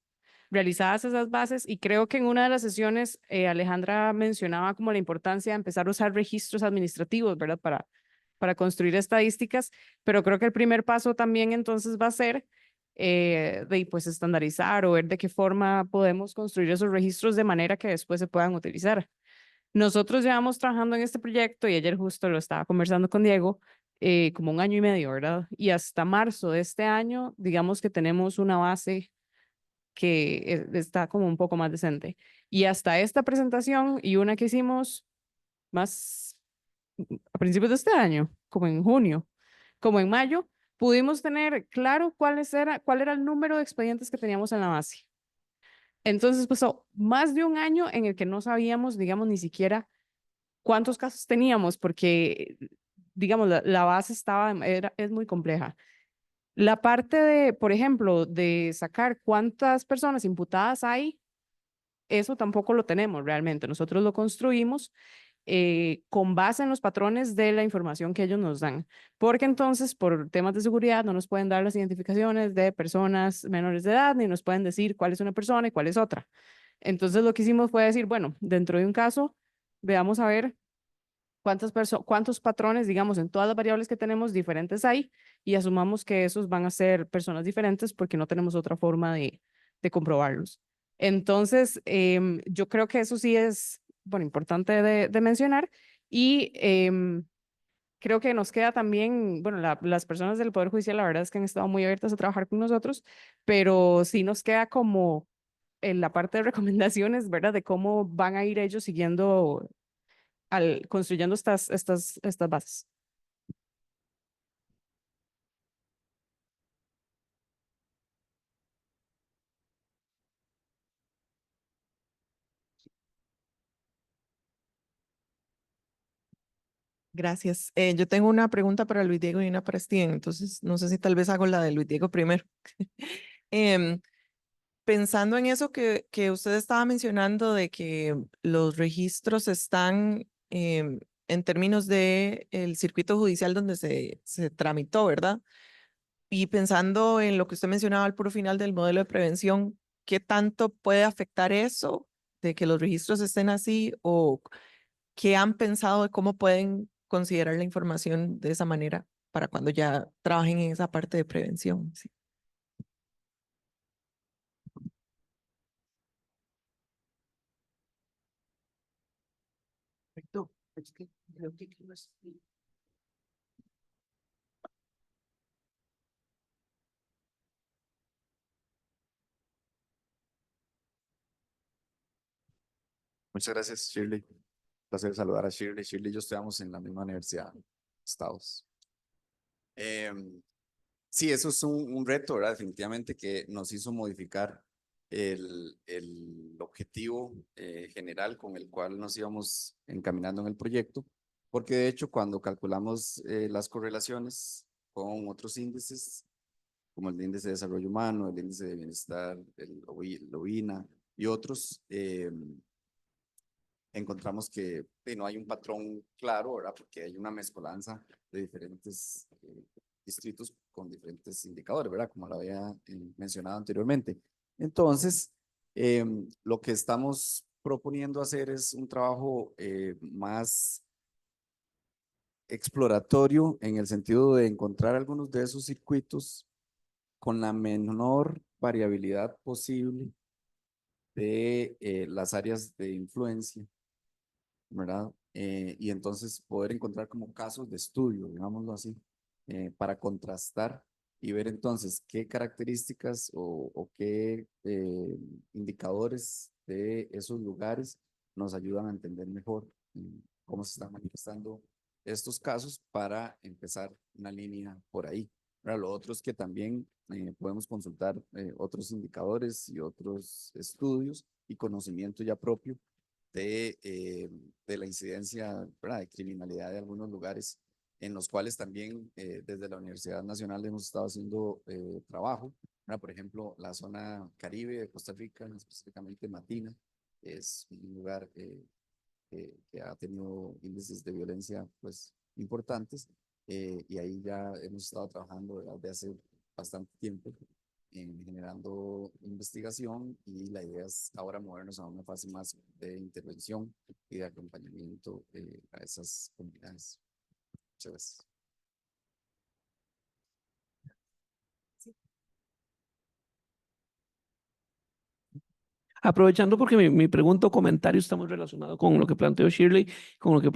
realizadas esas bases, y creo que en una de las sesiones Alejandra mencionaba como la importancia de empezar a usar registros administrativos, ¿verdad? Para construir estadísticas, pero creo que el primer paso también entonces va a ser pues estandarizar o ver de qué forma podemos construir esos registros de manera que después se puedan utilizar. Nosotros llevamos trabajando en este proyecto, y ayer justo lo estaba conversando con Diego, como 1 año y medio, ¿verdad? Y hasta marzo de este año, digamos que tenemos una base que está como un poco más decente. Y hasta esta presentación y una que hicimos más a principios de este año, como en junio, como en mayo, pudimos tener claro cuál era el número de expedientes que teníamos en la base. Entonces pasó más de 1 año en el que no sabíamos, digamos, ni siquiera cuántos casos teníamos, porque, digamos, la base es muy compleja. La parte de, por ejemplo, de sacar cuántas personas imputadas hay, eso tampoco lo tenemos realmente. Nosotros lo construimos con base en los patrones de la información que ellos nos dan, porque entonces por temas de seguridad no nos pueden dar las identificaciones de personas menores de edad, ni nos pueden decir cuál es una persona y cuál es otra. Entonces lo que hicimos fue decir, bueno, dentro de un caso, veamos a ver cuántos patrones, digamos, en todas las variables que tenemos diferentes hay y asumamos que esos van a ser personas diferentes porque no tenemos otra forma de comprobarlos. Entonces, yo creo que eso sí es, bueno, importante de mencionar y creo que nos queda también, bueno, las personas del Poder Judicial, la verdad es que han estado muy abiertas a trabajar con nosotros, pero sí nos queda como en la parte de recomendaciones, ¿verdad? De cómo van a ir ellos siguiendo construyendo estas bases. Gracias. Yo tengo una pregunta para Luis Diego y una para Steven, entonces no sé si tal vez hago la de Luis Diego primero. Em, Pensando en eso que usted estaba mencionando de que los registros están en términos de el circuito judicial donde se tramitó, ¿verdad? Y pensando en lo que usted mencionaba al puro final del modelo de prevención, ¿qué tanto puede afectar eso de que los registros estén así o qué han pensado de cómo pueden considerar la información de esa manera para cuando ya trabajen en esa parte de prevención? Sí. Perfecto. Es que creo que no es- Muchas gracias, Shirley. Placer saludar a Shirley. Shirley y yo estudiamos en la misma universidad, Estados. Sí, eso es un reto, ¿verdad? Definitivamente que nos hizo modificar el objetivo general con el cual nos íbamos encaminando en el proyecto, porque de hecho cuando calculamos las correlaciones con otros índices, como el índice de desarrollo humano, el índice de bienestar, el OINA y otros, encontramos que no hay un patrón claro, ¿verdad? Porque hay una mezcolanza de diferentes distritos con diferentes indicadores, ¿verdad? Como lo había mencionado anteriormente. Entonces, lo que estamos proponiendo hacer es un trabajo más exploratorio en el sentido de encontrar algunos de esos circuitos con la menor variabilidad posible de las áreas de influencia, ¿verdad? Y entonces poder encontrar como casos de estudio, digámoslo así, para contrastar y ver entonces qué características o qué indicadores de esos lugares nos ayudan a entender mejor cómo se están manifestando estos casos para empezar una línea por ahí. ¿Verdad? Lo otro es que también podemos consultar otros indicadores y otros estudios y conocimiento ya propio de la incidencia, ¿verdad? De criminalidad de algunos lugares en los cuales también desde la Universidad Nacional hemos estado haciendo trabajo, ¿verdad? Por ejemplo, la zona Caribe de Costa Rica, específicamente Matina, es un lugar que ha tenido índices de violencia pues importantes y ahí ya hemos estado trabajando desde hace bastante tiempo en generando investigación y la idea es ahora movernos a una fase más de intervención y de acompañamiento a esas comunidades. Muchas gracias. Aprovechando porque mi pregunta o comentario está muy relacionado con lo que planteó Shirley, con lo que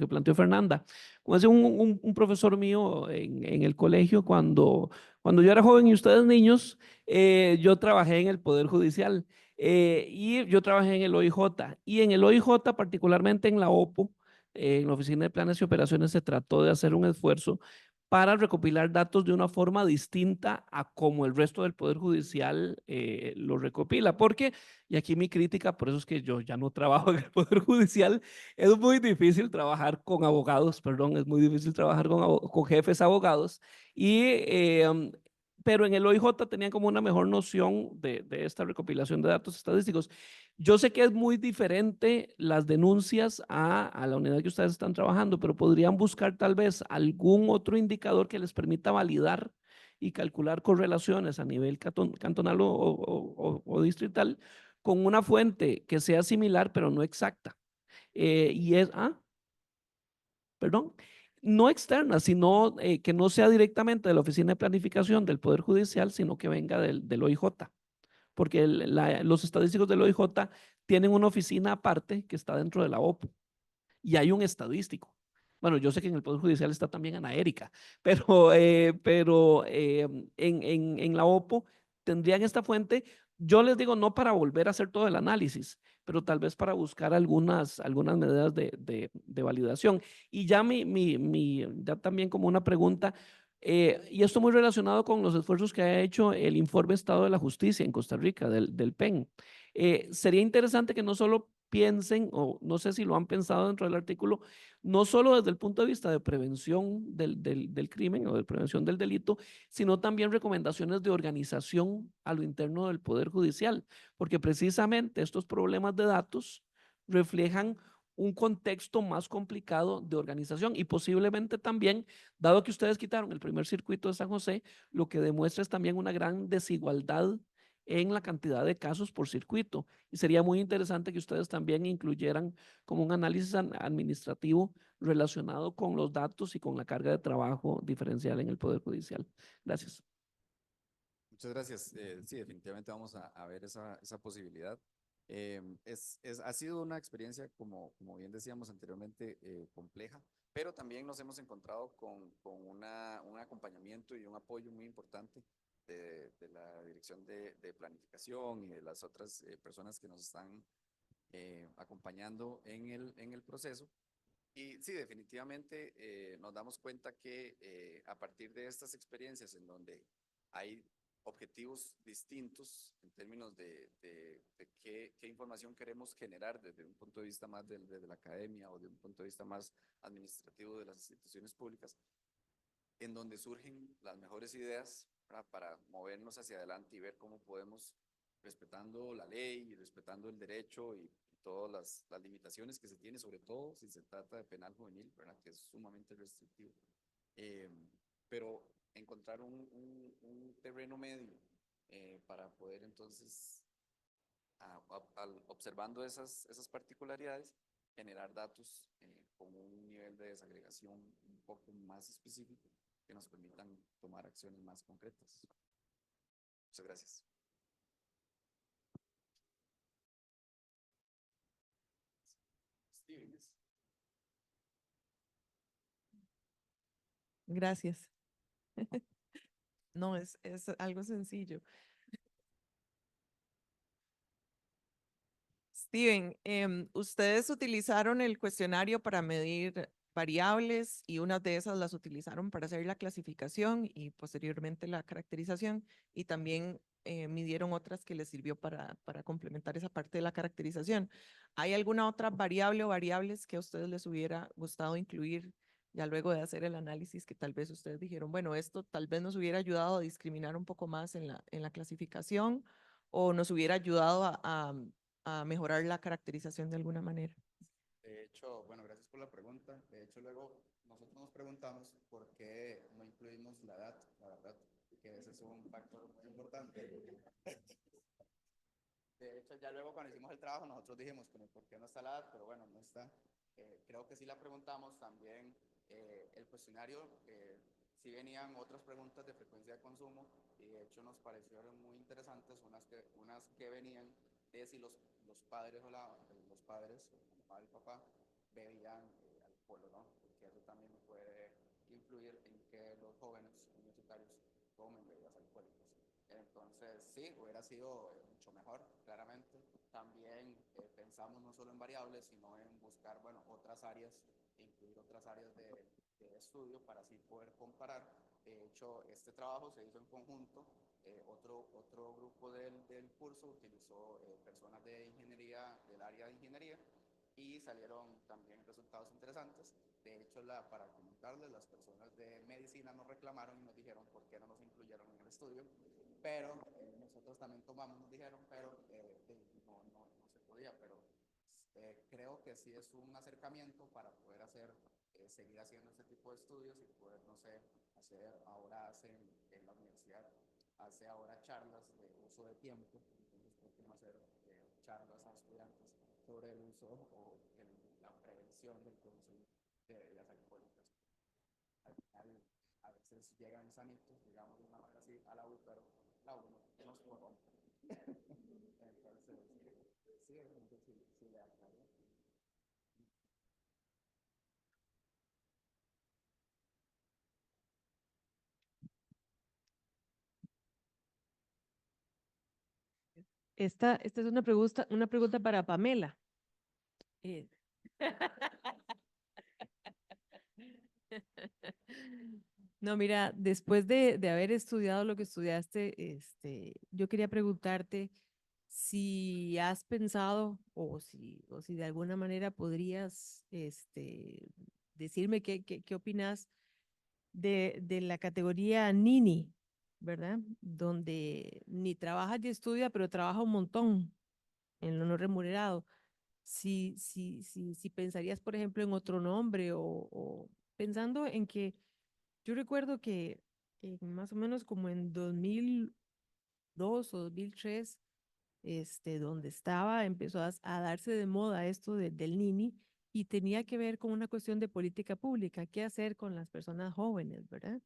planteó Fernanda. Como hace un profesor mío en el colegio, cuando yo era joven y ustedes niños, yo trabajé en el Poder Judicial y yo trabajé en el OIJ. Y en el OIJ, particularmente en la OPO, en la Oficina de Planes y Operaciones, se trató de hacer un esfuerzo para recopilar datos de una forma distinta a como el resto del Poder Judicial lo recopila. Porque, y aquí mi crítica, por eso es que yo ya no trabajo en el Poder Judicial, es muy difícil trabajar con abogados, perdón, es muy difícil trabajar con jefes abogados, pero en el OIJ tenían como una mejor noción de esta recopilación de datos estadísticos. Yo sé que es muy diferente las denuncias a la unidad que ustedes están trabajando, pero podrían buscar tal vez algún otro indicador que les permita validar y calcular correlaciones a nivel cantonal o distrital con una fuente que sea similar, pero no exacta. Perdón, no externa, sino que no sea directamente de la Oficina de Planificación del Poder Judicial, sino que venga del OIJ, porque los estadísticos del OIJ tienen una oficina aparte que está dentro de la OPO y hay un estadístico. Bueno, yo sé que en el Poder Judicial está también Ana Erika, pero en la OPO tendrían esta fuente. Yo les digo, no para volver a hacer todo el análisis, pero tal vez para buscar algunas medidas de validación. Y ya, ya también como una pregunta, y esto muy relacionado con los esfuerzos que ha hecho el informe Estado de la Justicia en Costa Rica, del PEN. Sería interesante que no solo piensen, o no sé si lo han pensado dentro del artículo, no solo desde el punto de vista de prevención del crimen o de prevención del delito, sino también recomendaciones de organización a lo interno del Poder Judicial, porque precisamente estos problemas de datos reflejan un contexto más complicado de organización y posiblemente también, dado que ustedes quitaron el primer circuito de San José, lo que demuestra es también una gran desigualdad en la cantidad de casos por circuito. Y sería muy interesante que ustedes también incluyeran como un análisis administrativo relacionado con los datos y con la carga de trabajo diferencial en el Poder Judicial. Gracias. Muchas gracias. Sí, definitivamente vamos a ver esa posibilidad. Ha sido una experiencia, como bien decíamos anteriormente, compleja, pero también nos hemos encontrado con un acompañamiento y un apoyo muy importante de la Dirección de Planificación y de las otras personas que nos están acompañando en el proceso. Y sí, definitivamente nos damos cuenta que a partir de estas experiencias en donde hay objetivos distintos en términos de qué información queremos generar desde un punto de vista más desde la academia o de un punto de vista más administrativo de las instituciones públicas, en donde surgen las mejores ideas para movernos hacia adelante y ver cómo podemos, respetando la ley y respetando el derecho y todas las limitaciones que se tiene, sobre todo si se trata de penal juvenil, ¿verdad? Que es sumamente restrictivo. Pero encontrar un terreno medio para poder entonces, observando esas particularidades, generar datos con un nivel de desagregación un poco más específico que nos permitan tomar acciones más concretas. Muchas gracias. Stevens. Gracias. No, es algo sencillo. Steven, ustedes utilizaron el cuestionario para medir variables y unas de esas las utilizaron para hacer la clasificación y posteriormente la caracterización y también midieron otras que les sirvió para complementar esa parte de la caracterización. ¿Hay alguna otra variable o variables que a ustedes les hubiera gustado incluir ya luego de hacer el análisis que tal vez ustedes dijeron, bueno, esto tal vez nos hubiera ayudado a discriminar un poco más en la clasificación o nos hubiera ayudado a mejorar la caracterización de alguna manera? De hecho, bueno, gracias por la pregunta. De hecho, luego nosotros nos preguntamos por qué no incluimos la edad, la verdad, que ese es un factor muy importante. De hecho, ya luego cuando hicimos el trabajo, nosotros dijimos, ¿por qué no está la edad? Pero bueno, no está. Creo que sí la preguntamos también. El cuestionario, sí venían otras preguntas de frecuencia de consumo y de hecho nos parecieron muy interesantes unas que venían de si los padres los padres, la mamá y el papá, bebían alcohol, ¿no? Porque eso también puede influir en que los jóvenes universitarios tomen bebidas alcohólicas. Entonces, sí, hubiera sido mucho mejor, claramente. También pensamos no solo en variables, sino en buscar, bueno, otras áreas, incluir otras áreas de estudio para así poder comparar. De hecho, este trabajo se hizo en conjunto. Otro grupo del curso utilizó personas de ingeniería, del área de ingeniería, y salieron también resultados interesantes. De hecho, para comentarles, las personas de medicina nos reclamaron y nos dijeron por qué no nos incluyeron en el estudio, pero nosotros también tomamos, nos dijeron, pero no se podía, pero creo que sí es un acercamiento para poder seguir haciendo este tipo de estudios y poder, no sé, en la universidad, hace ahora charlas de uso de tiempo, entonces ¿por qué no hacer charlas a estudiantes sobre el uso o la prevención del consumo de bebidas alcohólicas? Al final, a veces llegan sanitos, digamos de una manera así, a la U, pero la U no nos corrompe. Entonces, sí, sí le aclaro. Esta es una pregunta para Pamela. Eh, No, mira, después de haber estudiado lo que estudiaste, yo quería preguntarte si has pensado o si de alguna manera podrías decirme qué opinas de la categoría Nini, ¿verdad? Donde ni trabaja ni estudia, pero trabaja un montón en lo no remunerado. Si pensarías, por ejemplo, en otro nombre o pensando en que yo recuerdo que más o menos como en 2002 o 2003, donde estaba, empezó a darse de moda esto del Nini y tenía que ver con una cuestión de política pública, qué hacer con las personas jóvenes, ¿verdad?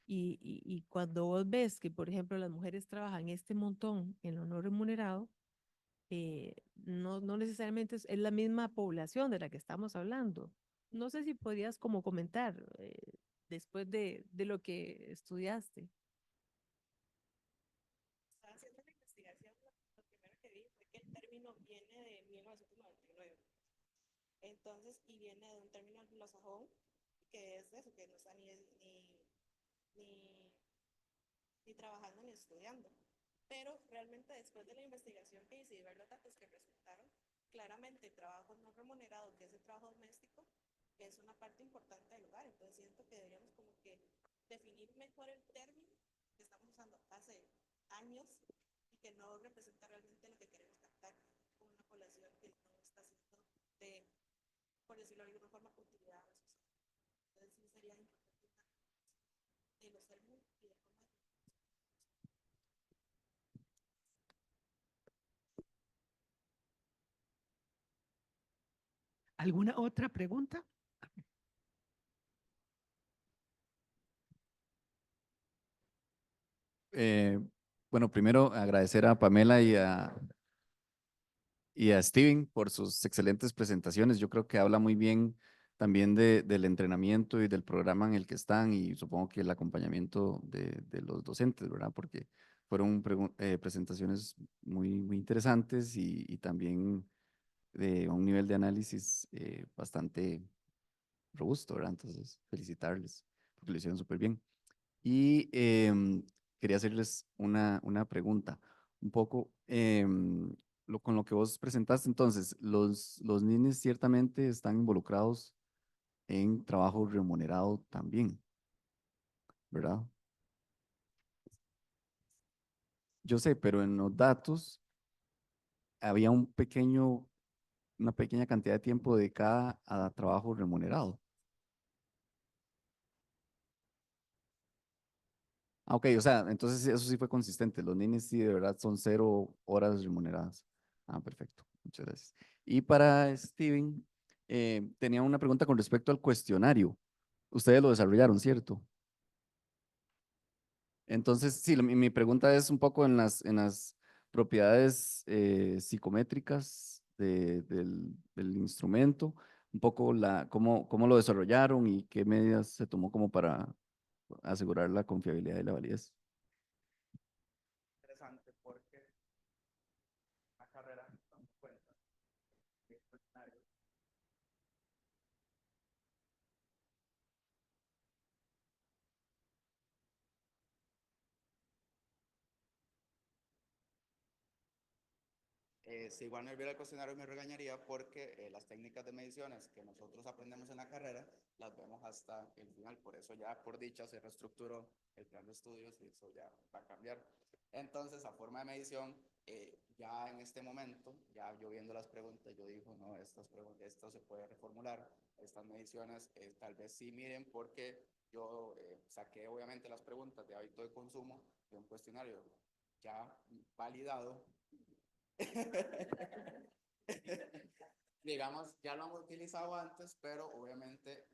Y cuando vos ves que, por ejemplo, las mujeres trabajan este montón en lo no remunerado, no necesariamente es la misma población de la que estamos hablando. No sé si podrías como comentar después de lo que estudiaste. Estaba haciendo la investigación, lo primero que vi fue que el término viene de 1999. Entonces, y viene de un término anglosajón, que es eso, que no está ni, ni trabajando ni estudiando. Pero realmente después de la investigación que hice y ver los datos que resultaron, claramente el trabajo no remunerado, que es el trabajo doméstico, que es una parte importante del hogar. Entonces siento que deberíamos como que definir mejor el término que estamos usando hace años y que no representa realmente lo que queremos captar con una población que no está siendo de, por decirlo de alguna forma, utilidad a la sociedad. Entonces sí sería importante de los términos y de cómo. ¿Alguna otra pregunta? Eh, bueno, primero agradecer a Pamela y a Steven por sus excelentes presentaciones. Yo creo que habla muy bien también del entrenamiento y del programa en el que están y supongo que el acompañamiento de los docentes, ¿verdad? Porque fueron presentaciones muy interesantes y también de un nivel de análisis bastante robusto, ¿verdad? Entonces, felicitarles porque lo hicieron súper bien. Y quería hacerles una pregunta, un poco con lo que vos presentaste. Entonces, los ninis ciertamente están involucrados en trabajo remunerado también, ¿verdad? Yo sé, pero en los datos había una pequeña cantidad de tiempo dedicada a trabajo remunerado. Ah, ok, o sea, entonces eso sí fue consistente. Los ninis sí de verdad son 0 horas remuneradas. Ah, perfecto. Muchas gracias. Y para Steven, tenía una pregunta con respecto al cuestionario. Ustedes lo desarrollaron, ¿cierto? Entonces, sí, mi pregunta es un poco en las propiedades psicométricas del instrumento, un poco cómo lo desarrollaron y qué medidas se tomó como para asegurar la confiabilidad y la validez. Interesante porque la carrera nos damos cuenta que el cuestionario Si igual me enviara el cuestionario me regañaría porque las técnicas de mediciones que nosotros aprendemos en la carrera las vemos hasta el final. Por eso ya por dicha se reestructuró el plan de estudios y eso ya va a cambiar. Entonces, a forma de medición, ya en este momento, ya yo viendo las preguntas, yo digo, no, esto se puede reformular, estas mediciones tal vez sí miren, porque yo saqué obviamente las preguntas de hábito de consumo de un cuestionario ya validado. Digamos, ya lo hemos utilizado antes, pero obviamente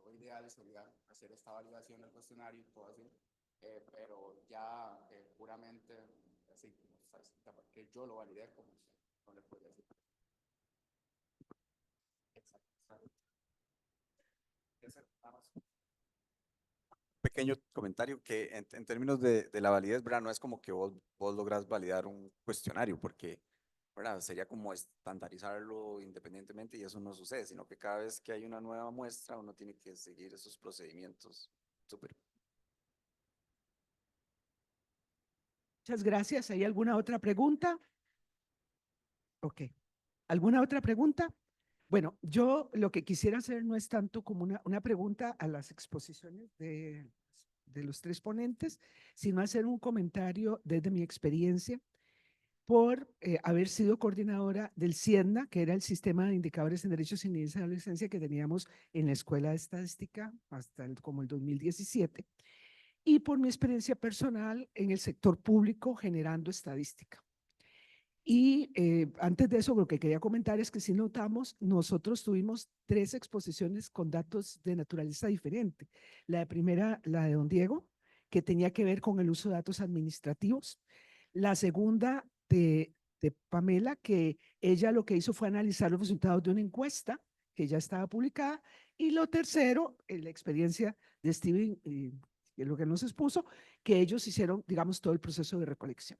lo ideal sería hacer esta validación del cuestionario y todo así, pero ya puramente así, que yo lo validé, como no le puedo decir. Exacto. Pequeño comentario que en términos de la validez, ¿verdad? No es como que vos logras validar un cuestionario, porque, ¿verdad? Sería como estandarizarlo independientemente y eso no sucede, sino que cada vez que hay una nueva muestra uno tiene que seguir esos procedimientos. Súper. Muchas gracias. ¿Hay alguna otra pregunta? Ok. ¿Alguna otra pregunta? Bueno, yo lo que quisiera hacer no es tanto como una pregunta a las exposiciones de los tres ponentes, sino hacer un comentario desde mi experiencia por haber sido coordinadora del CIENDA, que era el Sistema de Indicadores en Derechos y Niñez y Adolescencia que teníamos en la Escuela de Estadística hasta como el 2017, y por mi experiencia personal en el sector público generando estadística. Y antes de eso, lo que quería comentar es que si notamos, nosotros tuvimos 3 exposiciones con datos de naturaleza diferente. La primera, la de don Diego, que tenía que ver con el uso de datos administrativos. La segunda de Pamela, que ella lo que hizo fue analizar los resultados de una encuesta que ya estaba publicada. Y lo tercero, la experiencia de Steven, lo que nos expuso, que ellos hicieron, digamos, todo el proceso de recolección.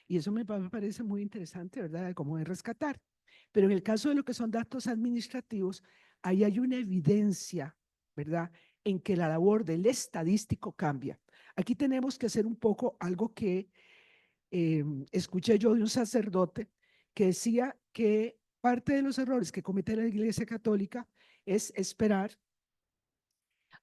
Y eso me parece muy interesante, ¿verdad? Como de rescatar. Pero en el caso de lo que son datos administrativos, ahí hay una evidencia, ¿verdad? En que la labor del estadístico cambia. Aquí tenemos que hacer un poco algo que escuché yo de un sacerdote que decía que parte de los errores que comete la Iglesia Católica es esperar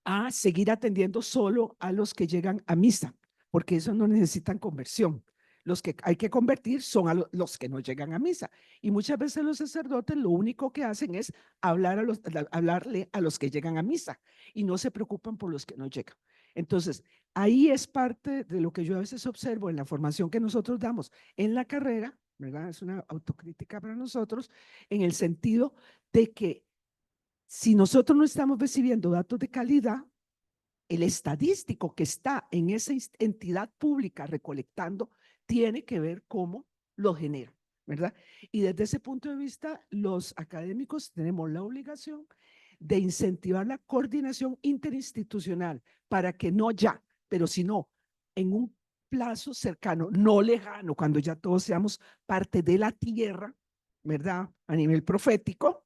a seguir atendiendo solo a los que llegan a misa, porque eso no necesitan conversión. Los que hay que convertir son a los que no llegan a misa. Y muchas veces los sacerdotes lo único que hacen es hablarle a los que llegan a misa y no se preocupan por los que no llegan. Entonces, ahí es parte de lo que yo a veces observo en la formación que nosotros damos en la carrera, ¿verdad? Es una autocrítica para nosotros, en el sentido de que si nosotros no estamos recibiendo datos de calidad, el estadístico que está en esa entidad pública recolectando tiene que ver cómo lo genera, ¿verdad? Y desde ese punto de vista, los académicos tenemos la obligación de incentivar la coordinación interinstitucional para que no ya, pero si no, en un plazo cercano, no lejano, cuando ya todos seamos parte de la tierra, ¿verdad? A nivel profético,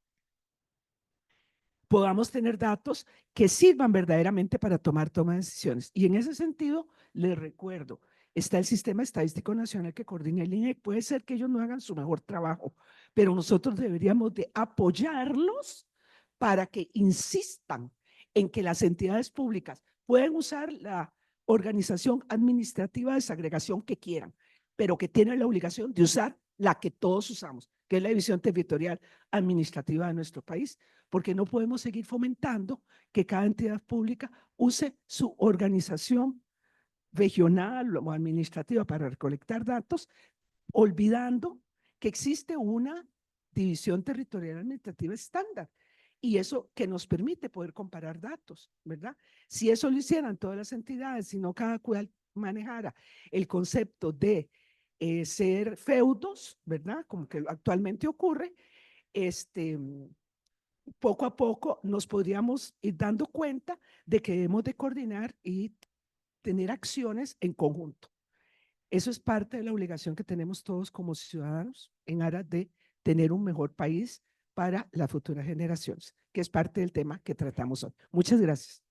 podamos tener datos que sirvan verdaderamente para tomar toma de decisiones. Y en ese sentido, les recuerdo, está el Sistema Estadístico Nacional que coordina el INEC. Puede ser que ellos no hagan su mejor trabajo, pero nosotros deberíamos de apoyarlos para que insistan en que las entidades públicas pueden usar la organización administrativa de segregación que quieran, pero que tienen la obligación de usar la que todos usamos, que es la división territorial administrativa de nuestro país, porque no podemos seguir fomentando que cada entidad pública use su organización regional o administrativa para recolectar datos, olvidando que existe una división territorial administrativa estándar y eso que nos permite poder comparar datos, ¿verdad? Si eso lo hicieran todas las entidades, si no cada cual manejara el concepto de ser feudos, ¿verdad? Como que actualmente ocurre, poco a poco nos podríamos ir dando cuenta de que debemos de coordinar y tener acciones en conjunto. Eso es parte de la obligación que tenemos todos como ciudadanos en aras de tener un mejor país para las futuras generaciones, que es parte del tema que tratamos hoy. Muchas gracias.